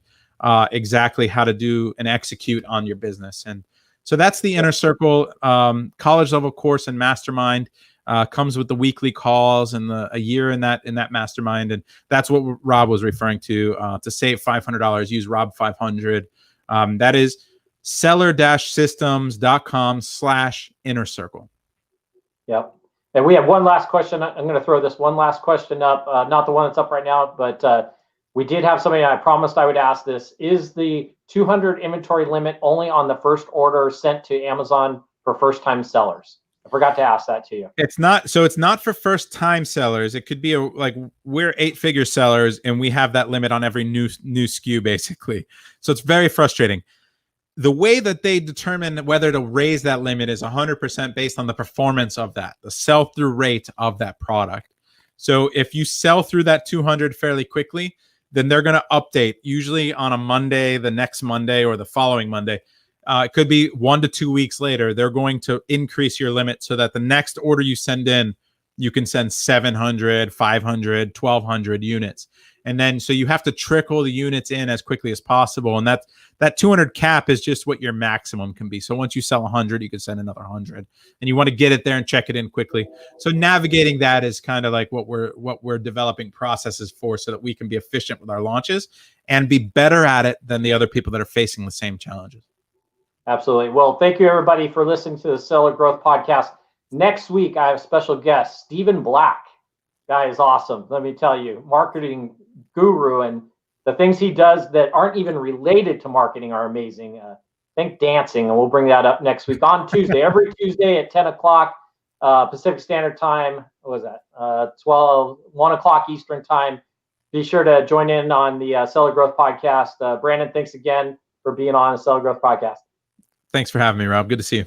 exactly how to do and execute on your business. And so that's the Inner Circle college level course and mastermind. Comes with the weekly calls and a year in that mastermind. And that's what Rob was referring to save $500. Use Rob 500. That is seller-systems.com/inner circle. Yep. And we have one last question. I'm going to throw this one last question up, not the one that's up right now, but we did have somebody, I promised I would ask this. Is the 200 inventory limit only on the first order sent to Amazon for first-time sellers? I forgot to ask that to you. It's not. So it's not for first-time sellers. It could be like we're 8-figure sellers and we have that limit on every new SKU basically. So it's very frustrating. The way that they determine whether to raise that limit is 100% based on the performance of that, the sell-through rate of that product. So if you sell through that 200 fairly quickly, then they're going to update usually on a Monday, the next Monday, or the following Monday. It could be 1 to 2 weeks later. They're going to increase your limit so that the next order you send in, you can send 700, 500, 1,200 units. And then so you have to trickle the units in as quickly as possible. And that 200 cap is just what your maximum can be. So once you sell 100, you can send another 100. And you want to get it there and check it in quickly. So navigating that is kind of like what we're developing processes for, so that we can be efficient with our launches and be better at it than the other people that are facing the same challenges. Absolutely. Well, thank you everybody for listening to the Seller Growth Podcast. Next week, I have a special guest, Stephen Black. Guy is awesome. Let me tell you, marketing guru, and the things he does that aren't even related to marketing are amazing. Think dancing, and we'll bring that up next week on Tuesday. Every Tuesday at 10 o'clock Pacific Standard Time. What was that? 1 o'clock Eastern Time. Be sure to join in on the Seller Growth Podcast. Brandon, thanks again for being on the Seller Growth Podcast. Thanks for having me, Rob. Good to see you.